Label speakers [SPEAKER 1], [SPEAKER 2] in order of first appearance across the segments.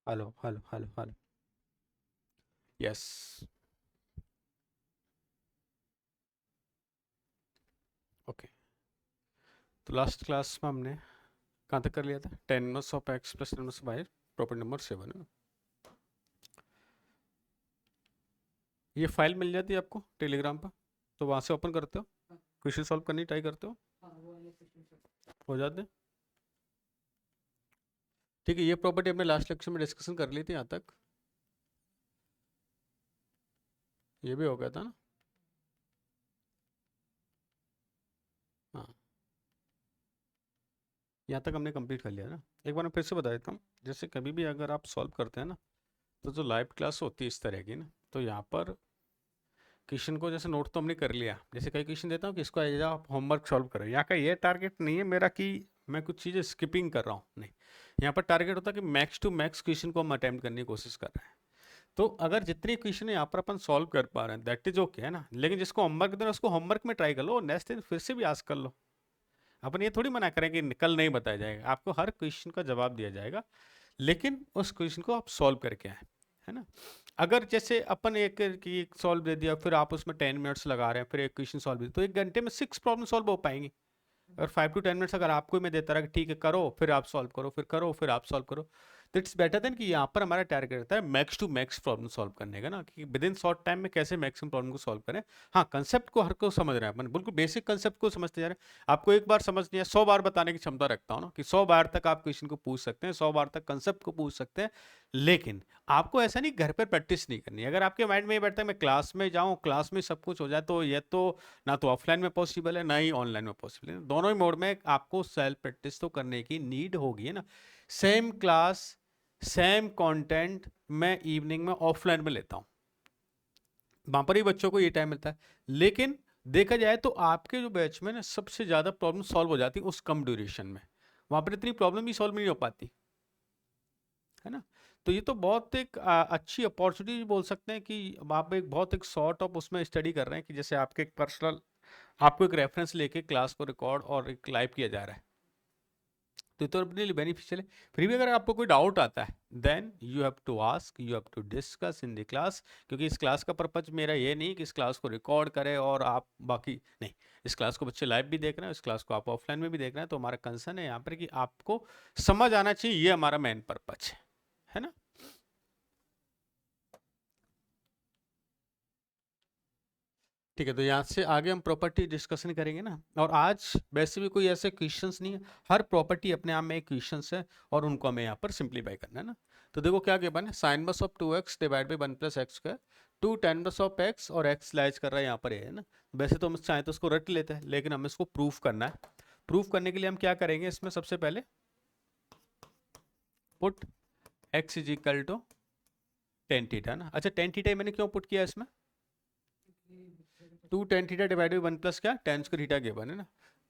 [SPEAKER 1] Hello hello hello hello. Yes. Okay. तो last class में हमने कहाँ तक कर लिया था? Ten inverse of x plus tan inverse by property number 7 है ना। ये फाइल मिल जाती है आपको टेलीग्राम पर, तो वहाँ से ओपन करते हो, क्वेश्चन सॉल्व करने ट्राई करते हो, हो जाते हैं। ठीक है, ये प्रॉपर्टी हमने लास्ट लेक्चर में डिस्कशन कर ली थी यहाँ तक। ये भी हो गया था ना। हाँ, यहाँ तक हमने कंप्लीट कर लिया ना। एक बार मैं फिर से बता देता हूँ। जैसे कभी भी अगर आप सॉल्व करते हैं ना, तो जो लाइव क्लास होती है इस तरह की ना, तो यहाँ पर क्वेश्चन को जैसे नोट तो हमने कर लिया, जैसे कई क्वेश्चन देता हूँ कि इसको एज आप होमवर्क सॉल्व करें। यहाँ का ये टारगेट नहीं है मेरा कि मैं कुछ चीज़ें स्किपिंग कर रहा हूँ, नहीं। यहाँ पर टारगेट होता है कि मैक्स टू मैक्स क्वेश्चन को हम अटेम्प्ट करने की कोशिश कर रहे हैं। तो अगर जितने क्वेश्चन है यहाँ पर अपन सॉल्व कर पा रहे हैं दैट इज ओके है ना। लेकिन जिसको होमवर्क देना उसको होमवर्क में ट्राई कर लो, नेक्स्ट दिन फिर से भी आस्क कर लो। अपन ये थोड़ी मना करें कि कल नहीं बताया जाएगा, आपको हर क्वेश्चन का जवाब दिया जाएगा, लेकिन उस क्वेश्चन को आप सॉल्व करके आए, है ना। अगर जैसे अपन एक की सॉल्व दे दिया, फिर आप उसमें 10 मिनट्स लगा रहे हैं, फिर एक क्वेश्चन सॉल्व, तो एक घंटे में 6 प्रॉब्लम सॉल्व हो पाएंगी। और 5 to 10 मिनट्स अगर आपको मैं देता रहा कि ठीक है करो, फिर आप सॉल्व करो, फिर करो, फिर आप सॉल्व करो, तो इट्स बेटर देन कि यहाँ पर हमारा टारगेट रहता है max to max problem solve करने का ना, कि विद इन शॉर्ट टाइम में कैसे मैक्सिमम प्रॉब्लम को सॉल्व करें। हाँ, कंसेप्ट को हर को समझ रहे हैं अपन, बिल्कुल बेसिक कंसेप्ट को समझते जा रहे हैं। आपको एक बार समझ नहीं है, 100 बार बताने की क्षमता रखता हूँ ना, कि 100 बार तक आप क्वेश्चन को पूछ सकते हैं, 100 बार तक कंसेप्ट को पूछ सकते हैं। लेकिन आपको ऐसा नहीं घर पर प्रैक्टिस नहीं करनी। अगर आपके माइंड में ये बैठता है मैं क्लास में जाऊँ, क्लास में सब कुछ हो जाए, तो ये तो ना तो ऑफलाइन में पॉसिबल है ना ही ऑनलाइन में पॉसिबल है। दोनों ही मोड में आपको सेल्फ प्रैक्टिस तो करने की नीड होगी, है ना। सेम क्लास, सेम कंटेंट मैं इवनिंग में ऑफलाइन में लेता हूँ, वहां पर ही बच्चों को ये टाइम मिलता है। लेकिन देखा जाए तो आपके जो बैच में ना सबसे ज्यादा प्रॉब्लम सॉल्व हो जाती है उस कम ड्यूरेशन में, वहां पर इतनी प्रॉब्लम भी सॉल्व नहीं हो पाती, है ना। तो ये तो बहुत एक अच्छी अपॉर्चुनिटी बोल सकते हैं कि आप एक बहुत एक सॉर्ट ऑफ उसमें स्टडी कर रहे हैं, कि जैसे आपके एक पर्सनल, आपको एक रेफरेंस लेके क्लास को रिकॉर्ड और एक लाइव किया जा रहा है। तो ये तो अपने लिए बेनिफिशियल है। फिर भी अगर आपको कोई डाउट आता है, then you have to ask, you have to discuss in the class, क्योंकि इस क्लास का पर्पज मेरा ये नहीं कि इस क्लास को रिकॉर्ड करें और आप बाकी नहीं। इस क्लास को बच्चे लाइव भी देख रहे हैं, इस क्लास को आप ऑफलाइन में भी देख रहे हैं, तो हमारा कंसर्न है यहाँ पर कि आपको समझ आना चाहिए, ये हमारा मेन पर्पज है ना। ठीक है, तो यहाँ से आगे हम प्रॉपर्टी डिस्कशन करेंगे ना। और आज वैसे भी कोई ऐसे क्वेश्चंस नहीं है, हर प्रॉपर्टी अपने आप में एक क्वेश्चंस है, और उनको हमें यहाँ पर सिंप्लीफाई करना है ना। तो देखो क्या गिवन है, साइन बस of 2x divide by 1 + x², 2 tan बस ऑफ x, और x लाइज कर रहा है यहाँ पर है ना। वैसे तो हम चाहें तो उसको रट लेते हैं, लेकिन हमें इसको प्रूफ करना है। प्रूफ करने के लिए हम क्या करेंगे, इसमें सबसे पहले put x is equal to tan theta ना। अच्छा, टेन थीटा मैंने क्यों पुट किया इसमें, 2 tan थीटा डिवाइड बाई 1 + क्या, tan स्क्वायर थीटा गिवन है ना।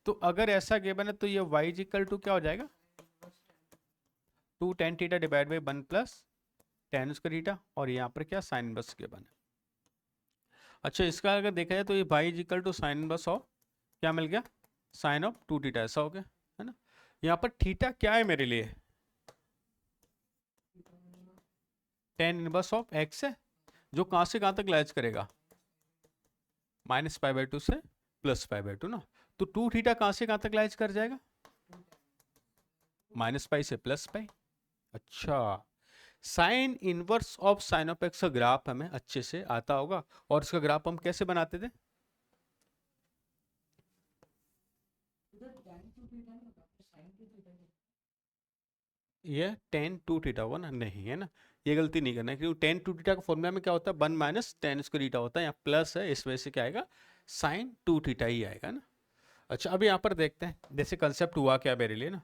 [SPEAKER 1] तो अगर ऐसा गिवन है तो ये y इज इक्वल टू क्या हो जाएगा, 2 tan theta divide by 1 + tan square theta, और यहाँ पर क्या साइन इनवर्स गिवन है। अच्छा, इसका अगर देखा जाए तो ये y is equal to sine inverse of क्या मिल गया, साइन ऑफ 2 थीटा, ऐसा हो गया, है ना। यहाँ पर थीटा क्या है मेरे लिए, tan इनवर्स ऑफ x है, जो कहाँ से कहाँ तक लाइज करेगा, -π/2 से +π/2 ना। तो 2 थीटा कहाँ से कहाँ तक लाइज कर जाएगा, -π से +π। अच्छा, sign inverse of sine of X का ग्राफ हमें अच्छे से आता होगा, और इसका ग्राफ हम कैसे बनाते थे, ये tan 2 थीटा होगा ना, नहीं है ना। ये गलती नहीं करना है, क्योंकि tan 2 थीटा का फॉर्मूला में क्या होता है, 1 - tan स्क्वायर थीटा होता है, यहाँ प्लस है, इस वजह से क्या आएगा, sin 2 थीटा ही आएगा ना। अच्छा, अब यहाँ पर देखते हैं जैसे कंसेप्ट हुआ क्या मेरे लिए ना।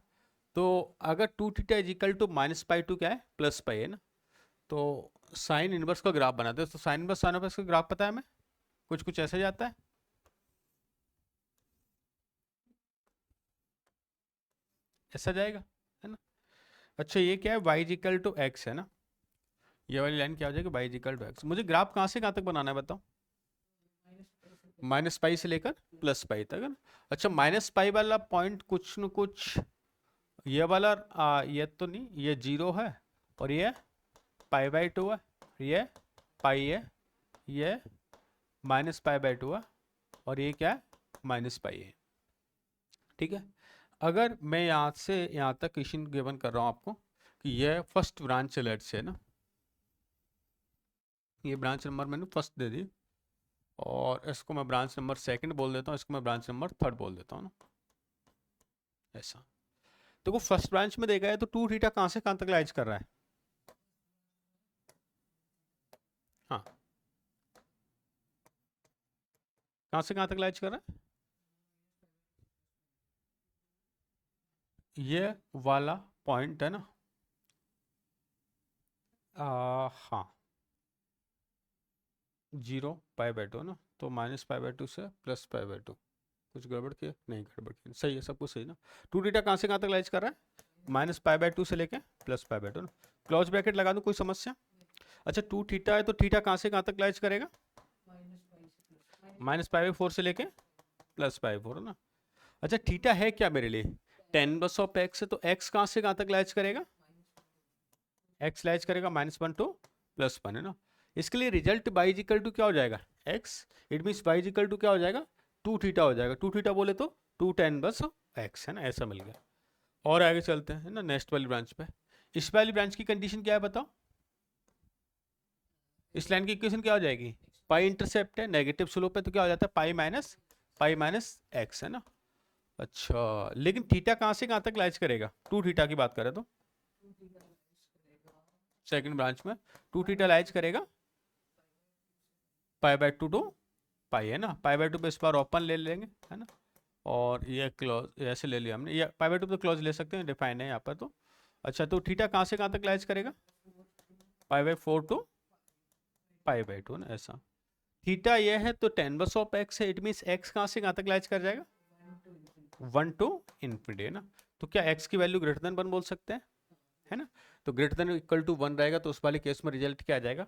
[SPEAKER 1] तो अगर 2 थीटा इज इक्वल टू -π/2 क्या है, +π है ना। तो साइन इनवर्स का ग्राफ बनाते हैं, तो sine inverse sine of X का ग्राफ पता है हमें, कुछ कुछ ऐसा जाता है, ऐसा जाएगा, है ना। अच्छा, ये क्या है, y इक्वल टू एक्स है ना, ये वाली लाइन क्या हो जाएगी, y इक्वल टू एक्स। मुझे ग्राफ कहाँ से कहाँ तक बनाना है बताओ, -π से लेकर +π तक है ना। अच्छा, -π वाला पॉइंट कुछ न कुछ, ये वाला ये तो नहीं, ये 0 है, और ये पाई बाई टू है, ये पाई है, ये माइनस पाई बाई टू है, और ये क्या है, माइनस पाई है। ठीक है, अगर मैं यहाँ से यहाँ तक क्वेश्चन गिवन कर रहा हूँ आपको कि ये फर्स्ट ब्रांच लेट से ना, ये ब्रांच नंबर मैंने फर्स्ट दे दी, और इसको मैं ब्रांच नंबर सेकंड बोल देता हूँ, इसको मैं ब्रांच नंबर थर्ड बोल देता हूँ ना, ऐसा। तो वो फर्स्ट ब्रांच में देखा है तो टू थीटा कहाँ से कहाँ तक लाइज कर रहा है, हाँ कहाँ से कहाँ तक लाइज कर रहा है, ये वाला पॉइंट है ना, हाँ 0 पाई बाई टू ना, तो माइनस पाई बाई टू से प्लस पाई बाई टू, कुछ गड़बड़ किया, नहीं गड़बड़ किया, सही है, सब कुछ सही ना। टू थीटा कहाँ से कहाँ तक लाइज कर रहा है, माइनस पाई बाई टू से लेके प्लस पाई बाई टू ना, क्लोज ब्रैकेट लगा दूँ, कोई समस्या। अच्छा टू थीटा है तो थीटा कहाँ से कहाँ तक लाइज करेगा, माइनस पाई बाई फोर से लेके प्लस पाई फोर ना। अच्छा थीटा है क्या मेरे लिए, टेन बस ऑफ एक्स है, तो एक्स कहाँ से कहाँ तक लाइज करेगा, एक्स लाइज करेगा minus one two plus one है ना। इसके लिए रिजल्ट बाई इजिकल टू क्या हो जाएगा, X, it means by is equal to क्या हो जाएगा, टू थीटा हो जाएगा, टू थीटा बोले तो टू टेन बस एक्स है ना, ऐसा मिल गया। और आगे चलते हैं ना नेक्स्ट वाली ब्रांच पे। इस वाली ब्रांच की कंडीशन क्या है बताओ, इस लाइन की इक्वेशन क्या हो जाएगी, पाई इंटरसेप्ट है, नेगेटिव स्लोप है, तो क्या हो जाता है पाई माइनस एक्स है ना। अच्छा लेकिन थीटा कहाँ से कहाँ तक लाइज करेगा, टू थीटा की बात करें तो सेकंड ब्रांच में टू थीटा लाइज करेगा पाई बाई टू टू पाई है ना, पाई बाई टू पे इस बार ओपन ले लेंगे है ना, और ये क्लोज ऐसे ले लिया हमने, ये पाई बाई टू पे क्लोज ले सकते हैं, डिफाइन है यहाँ पर तो। अच्छा तो थीटा कहाँ से कहाँ तक लाइज करेगा, pi by four to pi by two ना, ऐसा। थीटा ये है तो टेन बस ऑफ एक्स है, इट मीन्स एक्स कहाँ से कहाँ तक लाइज कर जाएगा, वन टू इन्फिनिटी है ना। तो क्या एक्स की वैल्यू ग्रेटर देन वन बोल सकते हैं, है ना। तो greater than equal to one रहेगा तो उस वाले केस में रिजल्ट क्या आ जाएगा,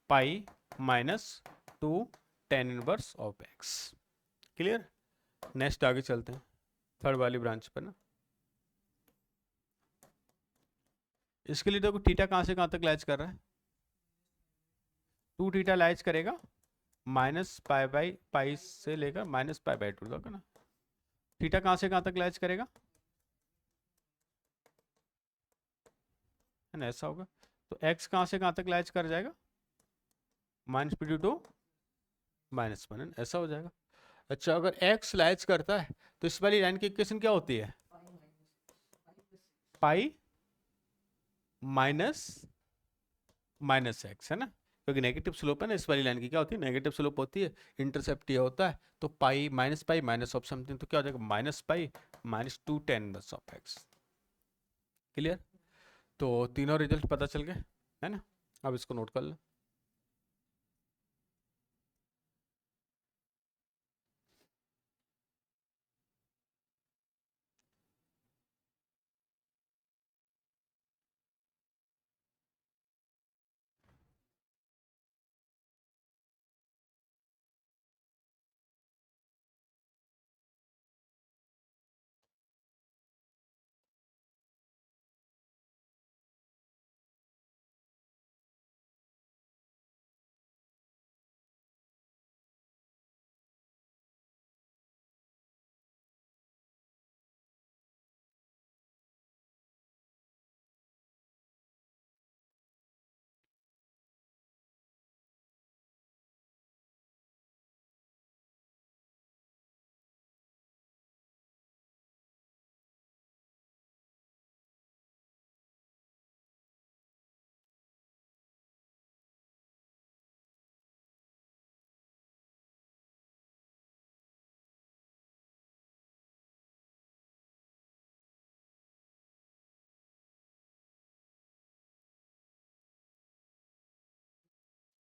[SPEAKER 1] pi minus two tan inverse of x. Clear, next आगे चलते हैं थर्ड वाली ब्रांच पर ना। इसके लिए देखो थीटा कहाँ से कहाँ तक लाइज कर रहा है, टू थीटा लाइज करेगा माइनस पाई बाई पाई से लेकर माइनस पाई बाई टू तक ना। थीटा कहाँ से कहाँ तक लाइज करेगा, है ना, ऐसा होगा। तो एक्स कहाँ से कहाँ तक लाइज कर जाएगा, minus P to minus one, ऐसा हो जाएगा। अच्छा अगर एक्स लाइज करता है तो इस वाली लाइन की इक्वेशन क्या होती है, पाई माइनस माइनस एक्स है ना, क्योंकि नेगेटिव स्लोप है ना, इस वाली लाइन की क्या होती है, नेगेटिव स्लोप होती है, इंटरसेप्ट ये होता है, तो पाई माइनस ऑफ समथिंग, तो क्या हो जाएगा minus pi minus two ten बस ऑफ एक्स। क्लियर, तो तीनों रिजल्ट पता चल गए है ना, अब इसको नोट कर लो।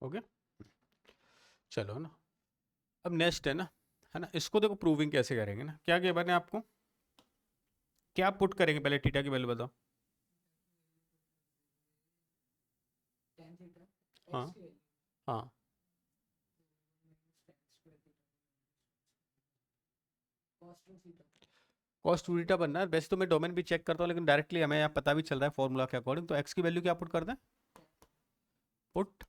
[SPEAKER 1] ओके चलो ना, अब नेक्स्ट है ना इसको देखो प्रूविंग कैसे करेंगे ना, क्या क्या बने आपको, क्या पुट करेंगे, पहले थीटा की वैल्यू बताओ। हाँ हाँ कॉस टू थीटा बनना है, वैसे तो मैं डोमेन भी चेक करता हूँ लेकिन डायरेक्टली हमें यहाँ पता भी चल रहा है फॉर्मूला के अकॉर्डिंग, तो एक्स की वैल्यू क्या पुट कर दें, put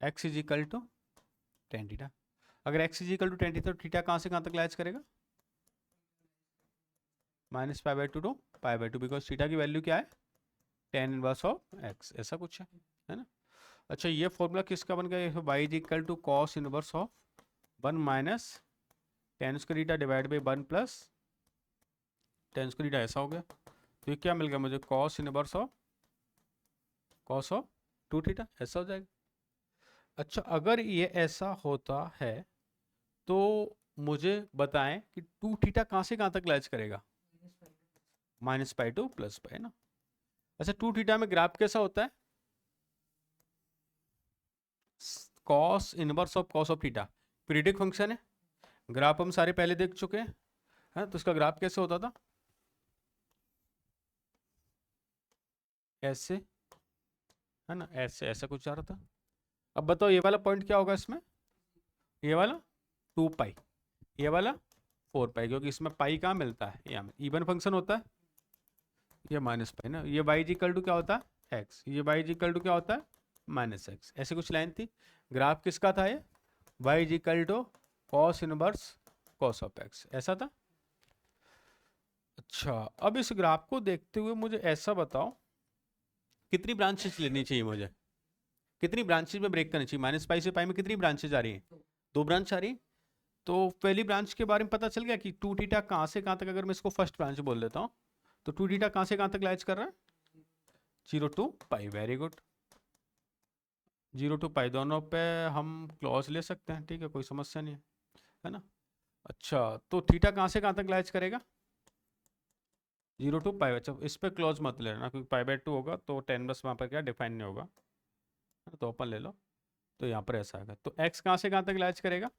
[SPEAKER 1] x is equal to tan theta. अगर x is equal to tan theta तो थीटा कहाँ से कहाँ तक लाइज करेगा? Minus pi by two to pi by two, because theta की वैल्यू क्या है? टेन इनवर्स ऑफ x, ऐसा कुछ है ना। अच्छा, ये फॉर्मूला किसका बन गया? y is equal to cos inverse of one minus tan square theta divide by one plus tan square theta, ऐसा हो गया। तो ये क्या मिल गया मुझे? Cos inverse of two theta, ऐसा हो जाएगा। अच्छा, अगर ये ऐसा होता है तो मुझे बताएं कि टू थीटा कहाँ से कहाँ तक लाइज करेगा? Minus pi two plus pi ना। अच्छा, टू थीटा में ग्राफ कैसा होता है? Cos inverse of cos of theta, periodic function है। ग्राफ हम सारे पहले देख चुके हैं, है? तो इसका ग्राफ कैसे होता था? ऐसे, है ना, ऐसे, ऐसा कुछ आ रहा था। अब बताओ ये वाला पॉइंट क्या होगा इसमें? ये वाला टू पाई, ये वाला फोर पाई, क्योंकि इसमें पाई कहाँ मिलता है? यहाँ इवन फंक्शन होता है। ये माइनस पाई ना, ये y इक्वल टू क्या होता है? x, ये y इक्वल टू क्या होता है? Minus X. ऐसे कुछ लाइन थी। ग्राफ किसका था ये? y equal to cos inverse cos of x, ऐसा था। अच्छा, अब इस ग्राफ को देखते हुए मुझे ऐसा बताओ, कितनी ब्रांचेस लेनी चाहिए मुझे? कितनी ब्रांचेस में ब्रेक करनी चाहिए? माइनस पाई से पाई में कितनी ब्रांचेज आ रही हैं? दो ब्रांच आ रही है। तो पहली ब्रांच के बारे में पता चल गया कि टू थीटा कहाँ से कहाँ तक, अगर मैं इसको फर्स्ट ब्रांच बोल देता हूँ तो टू थीटा कहाँ से कहाँ तक लाइज कर रहा है? Zero to pi, very good. Zero to pi दोनों पे हम क्लॉज ले सकते हैं, ठीक है, कोई समस्या नहीं है ना। अच्छा, तो थीटा कहाँ से कहाँ तक लाइज करेगा? जीरो टू पाई। अच्छा, इस पर क्लॉज मत लेना, क्योंकि पाई बाई टू होगा तो टेन बस वहाँ पर क्या डिफाइन नहीं होगा, तो ओपन ले लो। तो यहाँ पर ऐसा आएगा, तो एक्स कहाँ से कहाँ तक लाइज करेगा?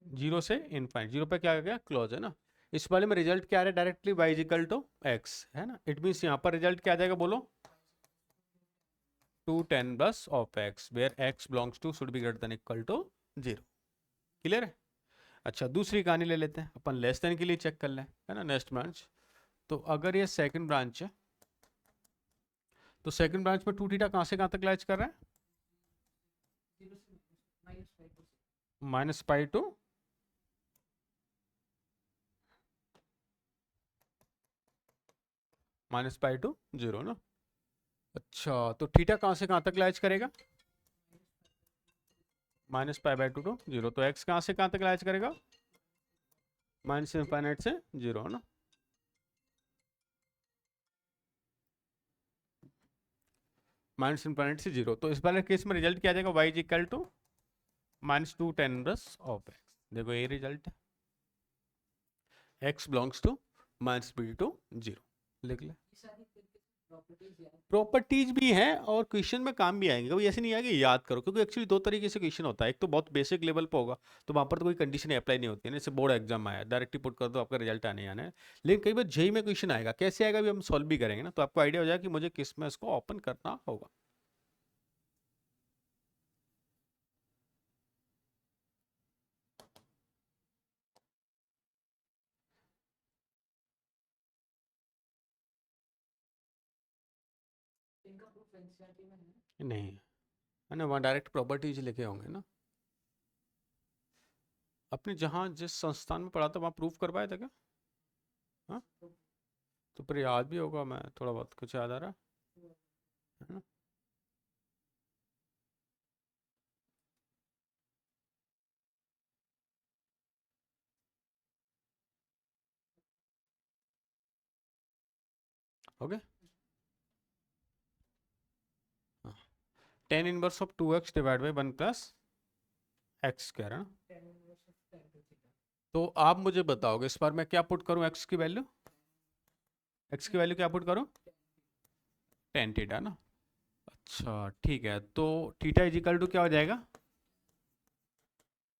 [SPEAKER 1] जीरो से इनफाइनाइट, जीरो पे क्या आ गया? क्लोज, है ना। इस वाले में रिजल्ट क्या आ रहा है? Directly y equal to X, है ना। इट मीन्स यहाँ पर रिजल्ट क्या आ जाएगा? बोलो, two tan plus of X, where x belongs to should be greater than equal to zero. Clear है? अच्छा, दूसरी कहानी ले लेते हैं अपन, लेस देन के लिए चेक कर लें, है ना, नेक्स्ट ब्रांच। तो अगर ये सेकंड ब्रांच है तो सेकंड ब्रांच में टू थीटा कहाँ से कहाँ तक लाइज कर रहा है? Minus pi to minus pi to zero ना। अच्छा, तो थीटा कहाँ से कहाँ तक लाइज करेगा? Minus pi by two to zero. तो एक्स कहाँ से कहाँ तक लाइज करेगा? माइनस इनफाइनाइट से जीरो, है ना। माइनस इनफाइनाइट से जीरो। तो इस वाले केस में रिजल्ट क्या आ जाएगा? Y is equal to minus two tan inverse of X. देखो ये रिजल्ट है, X belongs to minus B to zero. लिख ले, प्रॉपर्टीज भी हैं और क्वेश्चन में काम भी आएंगे, कभी ऐसे नहीं आएगा याद करो, क्योंकि एक्चुअली दो तरीके से क्वेश्चन होता है। एक तो बहुत बेसिक लेवल पर होगा, तो वहाँ पर तो कोई कंडीशन अप्लाई नहीं होती है ना, जैसे बोर्ड एग्जाम आया डायरेक्टली पुट कर दो, आपका रिजल्ट आने आना है। लेकिन कई बार जेई में क्वेश्चन आएगा, कैसे आएगा भी हम सॉल्व भी करेंगे ना, तो आपको आइडिया हो जाएगा कि मुझे किस में इसको ओपन करना होगा। नहीं, है ना, वहाँ डायरेक्ट प्रॉपर्टीज लिखे होंगे ना। अपने जहाँ जिस संस्थान में पढ़ा था वहाँ प्रूफ करवाया था क्या? हाँ, तो फिर याद भी होगा, मैं थोड़ा बहुत कुछ याद आ रहा है ना। ओके, हाँ, tan inverse of two X divide by one plus X कह रहा है ना। तो आप मुझे बताओगे इस बार मैं क्या पुट करूँ? एक्स की वैल्यू, एक्स की वैल्यू क्या पुट करूँ? टेन थीटा ना। अच्छा ठीक है, तो थीटा इज इक्वल टू क्या हो जाएगा?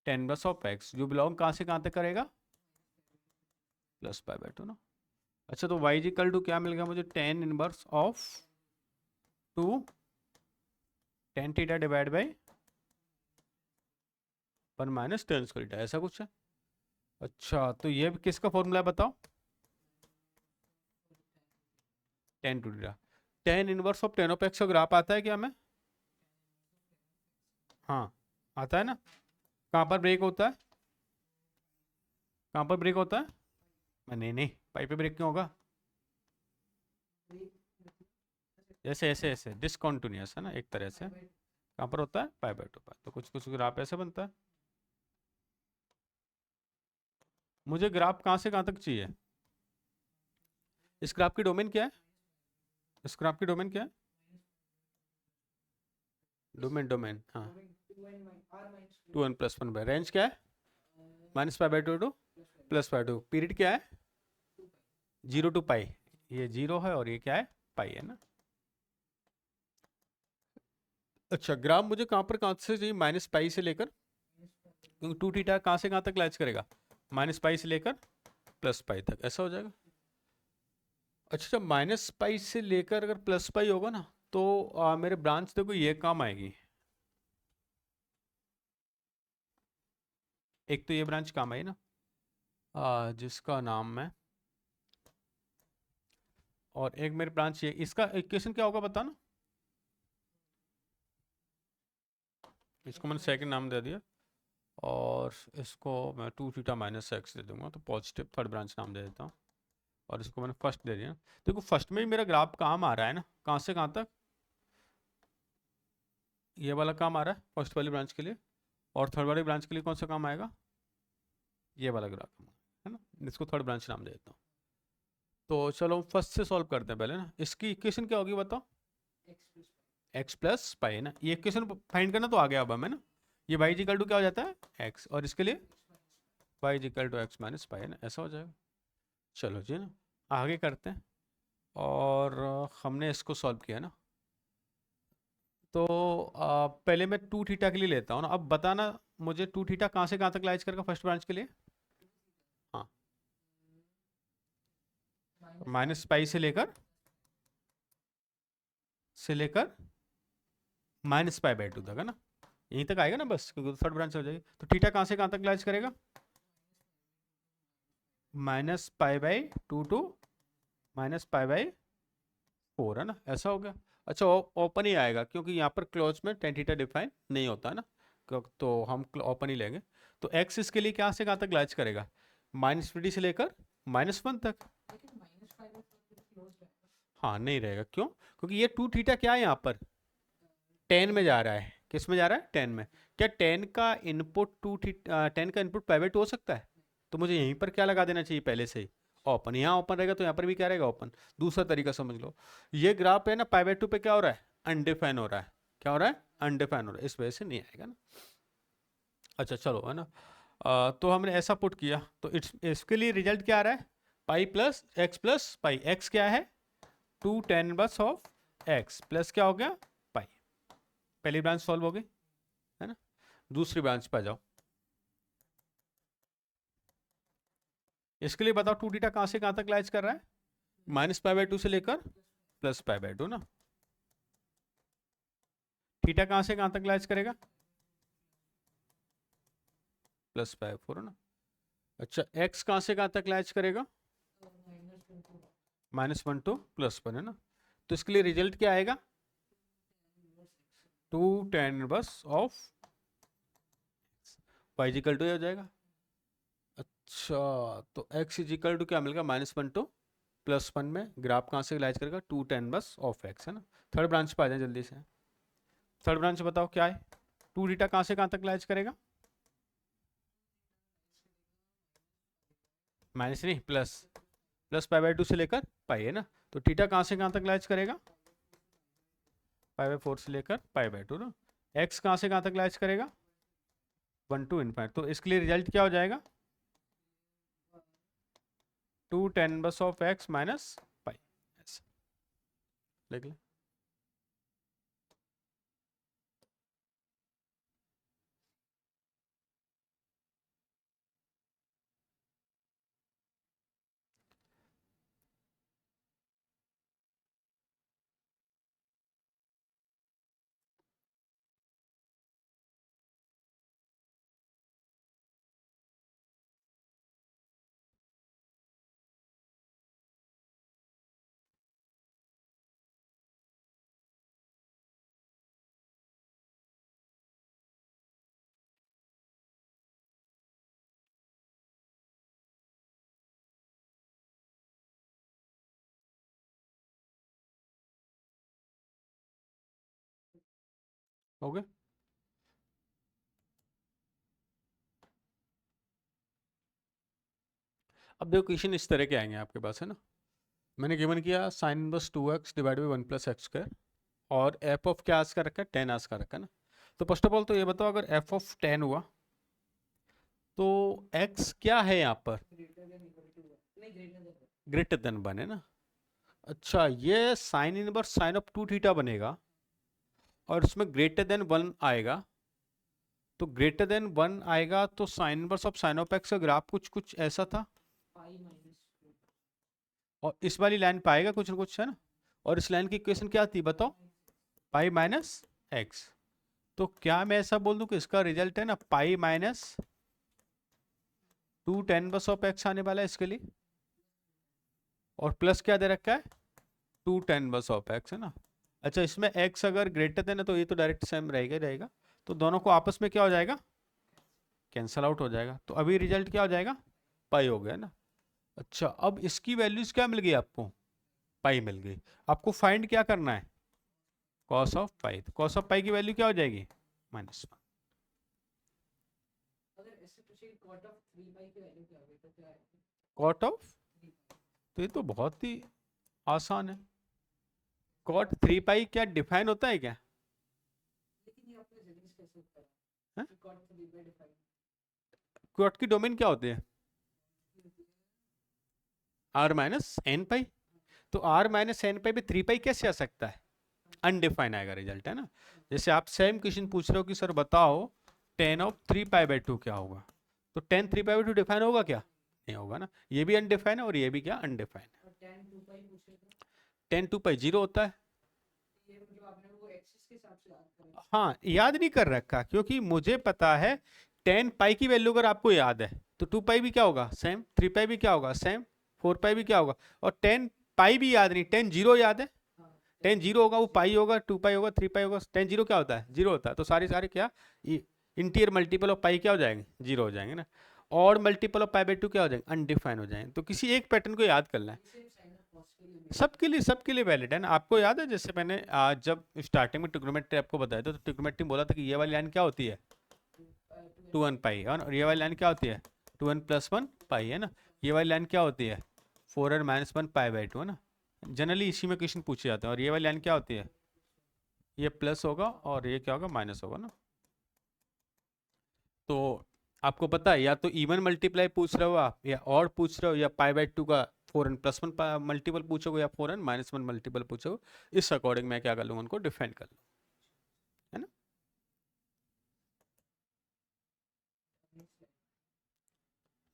[SPEAKER 1] टेन प्लस ऑफ एक्स, जो बिलोंग कहाँ से कहाँ तक करेगा? प्लस पाई बाई टू ना। अच्छा, तो वाई इज इक्वल टू क्या मिल गया मुझे? Tan inverse of two tan theta divide by one minus tan square theta, ऐसा कुछ है। अच्छा, तो ये किसका फॉर्मूला है बताओ? Tan two theta. Tan inverse of tan of X का ग्राफ आता है क्या हमें? हाँ आता है ना। कहाँ पर ब्रेक होता है? कहाँ पर ब्रेक होता है? नहीं नहीं, पाई पे ब्रेक क्यों होगा? ऐसे ऐसे ऐसे डिसकॉन्टिन्यूस है ना एक तरह से। कहाँ पर होता है? पाई बाय टू पर। तो कुछ कुछ ग्राफ ऐसे बनता है। मुझे ग्राफ कहाँ से कहाँ तक चाहिए? इस ग्राफ की डोमेन क्या है? इस ग्राफ की डोमेन क्या है? डोमेन डोमेन हाँ, 2n+1 बाय रेंज क्या है? -π/2 टू +π/2। पीरियड क्या है? 0 to π। ये 0 है और ये क्या है? पाई है ना। अच्छा, ग्राफ मुझे कहाँ से चाहिए? -π से लेकर, क्योंकि 2θ कहाँ से कहाँ तक लाइज करेगा? -π से लेकर +π तक, ऐसा हो जाएगा। अच्छा, जब -π से लेकर अगर +π होगा ना, तो मेरे ब्रांच देखो ये काम आएगी। एक तो ये ब्रांच काम आई ना, जिसका नाम मैं, और एक मेरी ब्रांच ये, इसका इक्वेशन क्या होगा बताना। इसको मैंने सेकंड नाम दे दिया, और इसको मैं 2θ - x दे दूंगा, तो पॉजिटिव थर्ड ब्रांच नाम दे देता हूँ। और इसको मैंने फर्स्ट दे दिया। देखो फर्स्ट में ही मेरा ग्राफ काम आ रहा है ना, कहाँ से कहाँ तक? ये वाला काम आ रहा है फर्स्ट वाली ब्रांच के लिए, और थर्ड वाली ब्रांच के लिए कौन सा काम आएगा? ये वाला ग्राफ है ना। इसको थर्ड ब्रांच नाम दे देता हूँ। तो चलो फर्स्ट से सॉल्व करते हैं पहले ना। इसकी इक्वेशन क्या होगी बताओ? x+π है ना। ये इक्वेशन फाइंड करना तो आ गया अब हमें ना। ये y इक्वल टू क्या हो जाता है? x, और इसके लिए y इक्वल टू x - π है ना, ऐसा हो जाएगा। चलो जी ना, आगे करते हैं। और हमने इसको सॉल्व किया ना, तो पहले मैं 2θ के लिए लेता हूँ ना। अब बताना मुझे 2θ कहाँ से कहाँ तक लाइज करेगा फर्स्ट ब्रांच के लिए? हाँ, -π से लेकर -π/2 तक है ना। यहीं तक आएगा ना बस, क्योंकि थर्ड ब्रांच हो जाएगी। तो थीटा कहाँ से कहाँ तक लाइज करेगा? -π/2 टू -π/4 है ना, ऐसा हो गया। अच्छा, ओपन ही आएगा क्योंकि यहाँ पर क्लोज में tan थीटा डिफाइन नहीं होता है ना, तो हम ओपन ही लेंगे। तो x इसके लिए कहाँ से कहाँ तक लाइज करेगा? -50 से लेकर -1 तक। हाँ नहीं रहेगा, क्यों? क्योंकि ये 2θ क्या है यहाँ पर? टेन में जा रहा है। किस में जा रहा है? टेन में। क्या टेन का इनपुट 2θ, टेन का इनपुट π/2 हो सकता है? तो मुझे यहीं पर क्या लगा देना चाहिए पहले से ही? ओपन। यहाँ ओपन रहेगा तो यहाँ पर भी क्या रहेगा? ओपन। दूसरा तरीका समझ लो, ये ग्राफ है ना, π/2 पे क्या हो रहा है? अनडिफाइन हो रहा है। क्या हो रहा है? अनडिफाइन हो रहा है, इस वजह से नहीं आएगा ना। अच्छा चलो है ना, तो हमने ऐसा पुट किया, तो इसके लिए रिजल्ट क्या आ रहा है? π+x+π। x क्या है? 2 tan−1 प्लस क्या हो गया? पाई। पहली ब्रांच सॉल्व हो गई है ना। दूसरी ब्रांच पर जाओ। इसके लिए बताओ 2θ कहाँ से कहाँ तक लाइज कर रहा है? -π/2 से लेकर +π/2 ना। थीटा कहाँ से कहाँ तक लाइज करेगा? +π/4 है ना। अच्छा, x कहाँ से कहाँ तक लाइज करेगा? -1 टू +1 है ना। तो इसके लिए रिजल्ट क्या आएगा? 2 tan−1 y इक्वल टू हो जाएगा। अच्छा, तो x इक्वल टू क्या मिलेगा? -1 टू +1 में ग्राफ कहाँ से लाइज करेगा? 2 tan−1 है ना। थर्ड ब्रांच पे आ जाए जल्दी से। थर्ड ब्रांच बताओ क्या है? 2θ कहाँ से कहाँ तक लाइज करेगा? माइनस नहीं, प्लस। +π/2 से लेकर पाई है ना। तो थीटा कहाँ से कहाँ तक लाइज करेगा? π/4 से लेकर π/2 ना। x कहाँ से कहाँ तक लाइज करेगा? 1 टू इनफाइनाइट। तो इसके लिए रिजल्ट क्या हो जाएगा? 2 tan−1 माइनस पाई। देख ले। हो गए। अब देखो क्वेश्चन इस तरह के आएंगे आपके पास, है ना। मैंने गिवन किया sine inverse 2x divide by 1 + x² और एफ ऑफ क्या आज का रखा है, 10 आज का रखा है ना। तो फर्स्ट ऑफ ऑल तो ये बताओ, अगर एफ ऑफ 10 हुआ तो x क्या है यहाँ पर, ग्रेटर देन 1 है ना। अच्छा, ये sine inverse sine of 2 theta बनेगा और उसमें ग्रेटर देन 1 आएगा। तो ग्रेटर देन 1 आएगा तो sign inverse of sine of X का ग्राफ कुछ कुछ ऐसा था, और इस वाली लाइन पाएगा कुछ ना कुछ, है ना। और इस लाइन की इक्वेशन क्या थी बताओ, पाई माइनस एक्स। तो क्या मैं ऐसा बोल दूं कि इसका रिजल्ट है ना पाई माइनस 2 tan−1 आने वाला है इसके लिए, और प्लस क्या दे रखा है 2 tan−1 है ना। अच्छा, इसमें x अगर ग्रेटर देन है तो ये तो डायरेक्ट सेम रहेगा ही रहेगा, तो दोनों को आपस में क्या हो जाएगा, कैंसल आउट हो जाएगा। तो अभी रिजल्ट क्या हो जाएगा, पाई हो गया ना। अच्छा, अब इसकी वैल्यूज क्या मिल गई आपको, पाई मिल गई। आपको फाइंड क्या करना है, कॉस ऑफ पाई। तो कॉस ऑफ पाई की वैल्यू क्या हो जाएगी, -1। कॉट ऑफ, तो ये तो बहुत ही आसान है। कॉट 3 पाई क्या डिफाइन होता है क्या, कॉट की डोमेन क्या होती है, r−n पाई। तो r−n पाई पे 3 पाई कैसे आ सकता है, अनडिफाइन आएगा रिजल्ट, है ना। जैसे आप सेम क्वेश्चन पूछ रहे हो कि सर बताओ tan ऑफ 3 पाई/2 क्या होगा, तो tan 3 पाई/2 डिफाइन होगा क्या, नहीं होगा ना। ये भी अनडिफाइन है और ये भी क्या अनडिफाइन है। tan 2 पाई 0 होता है। हाँ, याद नहीं कर रखा क्योंकि मुझे पता है tan पाई की वैल्यू अगर आपको याद है तो 2 पाई भी क्या होगा सेम, 3 पाई भी क्या होगा सेम, 4 पाई भी क्या होगा, और tan पाई भी याद नहीं, tan 0 याद है, tan 0 होगा वो पाई होगा, 2 पाई होगा, 3 पाई होगा, tan 0 क्या होता है, 0 होता है। तो सारे सारे क्या इंटीरियर मल्टीपल ऑफ पाई क्या हो जाएंगे, 0 हो जाएंगे ना। और मल्टीपल ऑफ पाई/2 क्या हो जाएंगे, अनडिफाइन हो जाएंगे। तो किसी एक पैटर्न को याद करना है, सबके लिए वैलिड है ना। आपको याद है जैसे मैंने जब स्टार्टिंग में ट्रिग्नोमेट्री आपको बताया था, तो ट्रिग्नोमेट्री में बोला था कि ये वाली लाइन क्या होती है 2n पाई, और ये वाली लाइन क्या होती है 2n+1 पाई, है ना। ये वाली लाइन क्या होती है 4n−1 पाई/2, है ना। जनरली इसी में क्वेश्चन पूछे जाते हैं। और ये वाली लाइन क्या होती है, ये प्लस होगा और ये क्या होगा माइनस होगा ना। तो आपको पता है या तो इवन मल्टीप्लाई पूछ रहे हो आप, या और पूछ रहे हो, या पाई/2 का 4n+1 मल्टीपल पूछोगे, या 4n−1 मल्टीपल पूछोगे। इस अकॉर्डिंग मैं क्या कर लूँगा, उनको डिफाइन कर लूँ, है ना।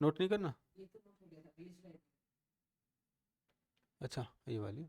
[SPEAKER 1] नोट नहीं करना, अच्छा ये वाली।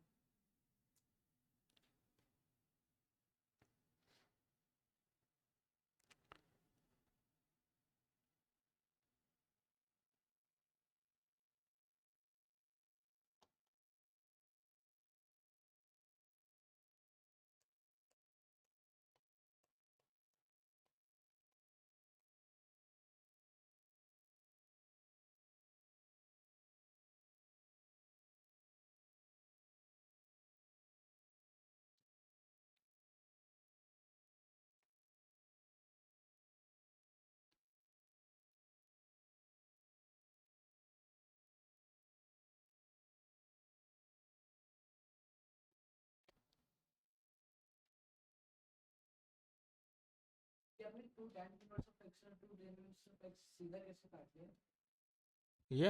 [SPEAKER 1] ये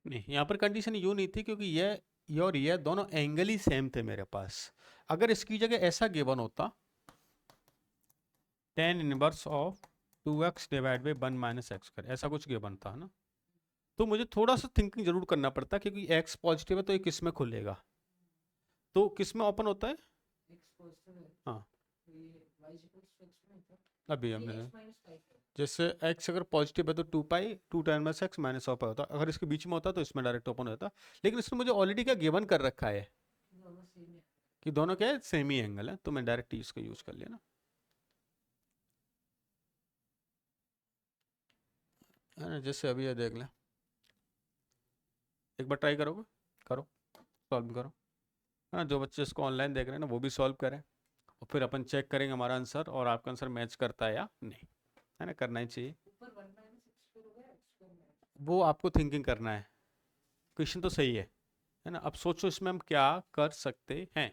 [SPEAKER 1] नहीं, यहाँ पर कंडीशन यूँ नहीं थी क्योंकि ये और ये दोनों एंगल ही सेम थे मेरे पास। अगर इसकी जगह ऐसा गिवन होता tan inverse of 2x divide by 1 - x², ऐसा कुछ गिवन था ना, तो मुझे थोड़ा सा थिंकिंग जरूर करना पड़ता क्योंकि x पॉजिटिव है तो ये किस में खुलेगा, तो किस में ओपन होता है, हाँ अभी हमने जैसे x अगर पॉजिटिव है तो 2 पाई 2 tan−x -1 होता, अगर इसके बीच में होता तो इसमें डायरेक्ट ओपन होता। लेकिन इसमें मुझे ऑलरेडी क्या गिवन कर रखा है कि दोनों क्या है सेम ही एंगल है, तो मैं डायरेक्ट इसका यूज कर लिया ना, है ना। जैसे अभी ये देख लें, एक बार ट्राई करोगे, करो, सॉल्व करो, है ना। जो बच्चे इसको ऑनलाइन देख रहे हैं ना वो भी सॉल्व करें, और फिर अपन चेक करेंगे हमारा आंसर और आपका आंसर मैच करता है या नहीं, है ना, करना ही चाहिए। वो आपको थिंकिंग करना है, क्वेश्चन तो सही है ना। अब सोचो इसमें हम क्या कर सकते हैं।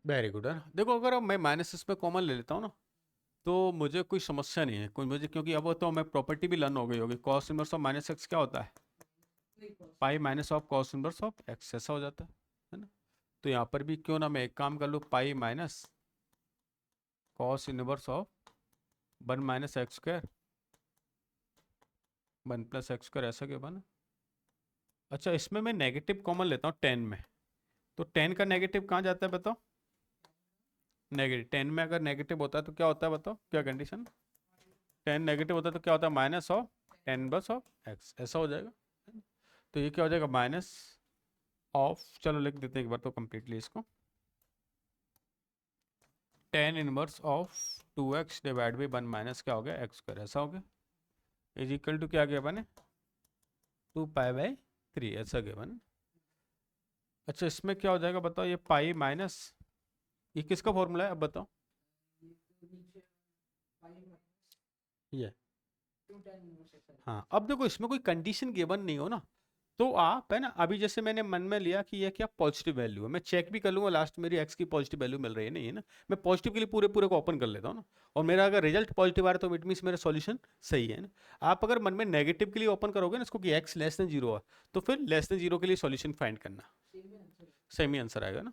[SPEAKER 1] वेरी गुड, है ना। देखो अगर अब मैं माइनस इसमें कॉमन ले लेता हूँ ना, तो मुझे कोई समस्या नहीं है कोई मुझे, क्योंकि अब तो मैं प्रॉपर्टी भी लर्न हो गई होगी, cos inverse of minus x क्या होता है, pi minus of cos inverse of x, ऐसा हो जाता है ना। तो यहाँ पर भी क्यों ना मैं एक काम कर लूँ, pi minus cos inverse of 1 - x², 1 + x², ऐसा क्यों बना। अच्छा इसमें मैं नेगेटिव कॉमन लेता हूँ 10 में, तो 10 का नेगेटिव कहाँ जाता है बताओ, नेगेटिव 10 में अगर नेगेटिव होता है तो क्या होता है बताओ, क्या कंडीशन, 10 नेगेटिव होता है तो क्या होता है, माइनस ऑफ 10 + एक्स, ऐसा हो जाएगा। तो ये क्या हो जाएगा, माइनस ऑफ, चलो लिख देते हैं एक बार तो कंप्लीटली इसको, 10 - 2x/1 माइनस क्या हो गया, x², ऐसा हो गया, इज इक्वल टू क्या गया बने, 2π/3, ऐसा गया बने। अच्छा इसमें क्या हो जाएगा बताओ, ये पाई माइनस, ये किसका फॉर्मूला है अब बताओ, ये, हाँ अब देखो इसमें कोई कंडीशन गिवन नहीं हो ना, तो आप, है ना, अभी जैसे मैंने मन में लिया कि ये क्या पॉजिटिव वैल्यू है, मैं चेक भी कर लूंगा लास्ट मेरी एक्स की पॉजिटिव वैल्यू मिल रही है नहीं, है ना, मैं पॉजिटिव के लिए पूरे पूरे को ओपन कर लेता हूँ ना, और मेरा अगर रिजल्ट पॉजिटिव आ रहा है तो इट मीन्स मेरा सॉल्यूशन सही है ना। आप अगर मन में नेगेटिव के लिए ओपन करोगे ना इसको कि एक्स लेस देन जीरो है, तो फिर लेस देन जीरो के लिए सॉल्यूशन फाइंड करना, सेम ही आंसर आएगा ना।